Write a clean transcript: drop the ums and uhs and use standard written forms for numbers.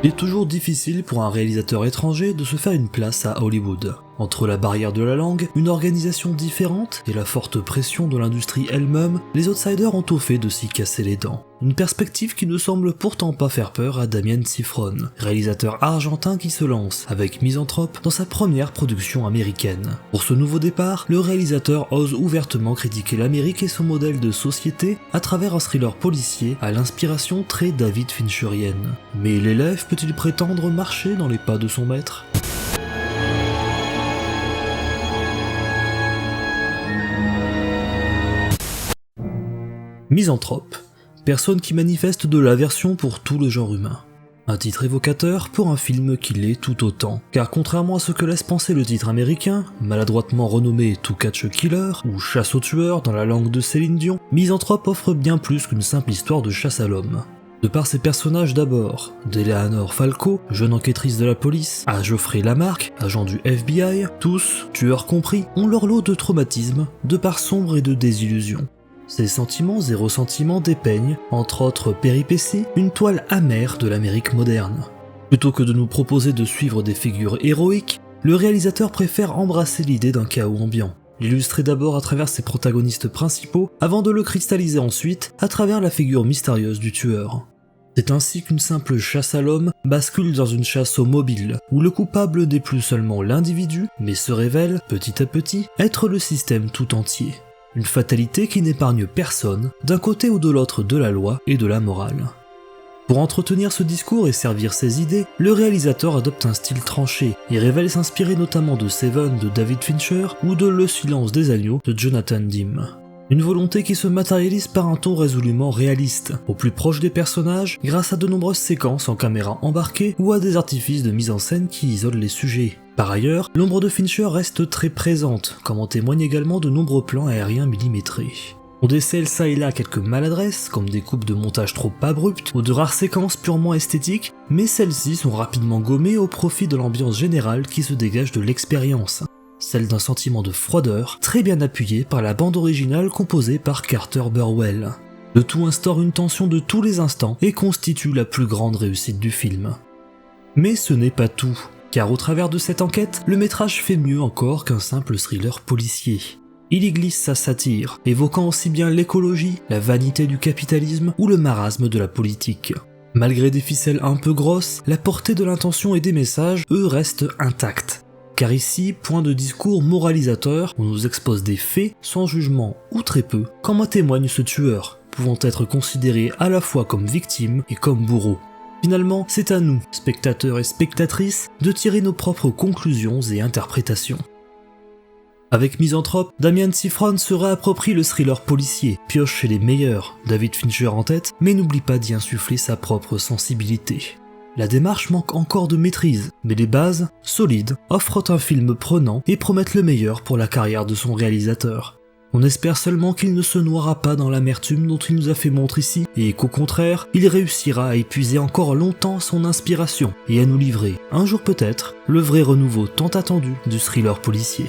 Il est toujours difficile pour un réalisateur étranger de se faire une place à Hollywood. Entre la barrière de la langue, une organisation différente et la forte pression de l'industrie elle-même, les outsiders ont tout fait de s'y casser les dents. Une perspective qui ne semble pourtant pas faire peur à Damien Szifron, réalisateur argentin qui se lance avec Misanthrope dans sa première production américaine. Pour ce nouveau départ, le réalisateur ose ouvertement critiquer l'Amérique et son modèle de société à travers un thriller policier à l'inspiration très David Fincherienne. Mais l'élève peut-il prétendre marcher dans les pas de son maître ? Misanthrope, personne qui manifeste de l'aversion pour tout le genre humain. Un titre évocateur pour un film qui l'est tout autant, car contrairement à ce que laisse penser le titre américain, maladroitement renommé To Catch a Killer ou Chasse au tueur dans la langue de Céline Dion, Misanthrope offre bien plus qu'une simple histoire de chasse à l'homme. De par ses personnages d'abord, d'Eleanor Falco, jeune enquêtrice de la police, à Geoffrey Lamarck, agent du FBI, tous, tueurs compris, ont leur lot de traumatismes, de parts sombres et de désillusions. Ces sentiments et ressentiments dépeignent, entre autres péripéties, une toile amère de l'Amérique moderne. Plutôt que de nous proposer de suivre des figures héroïques, le réalisateur préfère embrasser l'idée d'un chaos ambiant, l'illustrer d'abord à travers ses protagonistes principaux, avant de le cristalliser ensuite à travers la figure mystérieuse du tueur. C'est ainsi qu'une simple chasse à l'homme bascule dans une chasse au mobile, où le coupable n'est plus seulement l'individu, mais se révèle, petit à petit, être le système tout entier. Une fatalité qui n'épargne personne, d'un côté ou de l'autre de la loi et de la morale. Pour entretenir ce discours et servir ses idées, le réalisateur adopte un style tranché et révèle s'inspirer notamment de Seven de David Fincher ou de Le silence des agneaux de Jonathan Demme. Une volonté qui se matérialise par un ton résolument réaliste, au plus proche des personnages grâce à de nombreuses séquences en caméra embarquée ou à des artifices de mise en scène qui isolent les sujets. Par ailleurs, l'ombre de Fincher reste très présente, comme en témoignent également de nombreux plans aériens millimétrés. On décèle ça et là quelques maladresses, comme des coupes de montage trop abruptes ou de rares séquences purement esthétiques, mais celles-ci sont rapidement gommées au profit de l'ambiance générale qui se dégage de l'expérience. Celle d'un sentiment de froideur, très bien appuyé par la bande originale composée par Carter Burwell. Le tout instaure une tension de tous les instants et constitue la plus grande réussite du film. Mais ce n'est pas tout, car au travers de cette enquête, le métrage fait mieux encore qu'un simple thriller policier. Il y glisse sa satire, évoquant aussi bien l'écologie, la vanité du capitalisme ou le marasme de la politique. Malgré des ficelles un peu grosses, la portée de l'intention et des messages, eux, restent intacts. Car ici, point de discours moralisateur, on nous expose des faits, sans jugement ou très peu, comme en témoigne ce tueur, pouvant être considéré à la fois comme victime et comme bourreau. Finalement, c'est à nous, spectateurs et spectatrices, de tirer nos propres conclusions et interprétations. Avec Misanthrope, Damien Szifron se réapproprie le thriller policier, pioche chez les meilleurs, David Fincher en tête, mais n'oublie pas d'y insuffler sa propre sensibilité. La démarche manque encore de maîtrise, mais les bases, solides, offrent un film prenant et promettent le meilleur pour la carrière de son réalisateur. On espère seulement qu'il ne se noiera pas dans l'amertume dont il nous a fait montre ici, et qu'au contraire, il réussira à épuiser encore longtemps son inspiration et à nous livrer, un jour peut-être, le vrai renouveau tant attendu du thriller policier.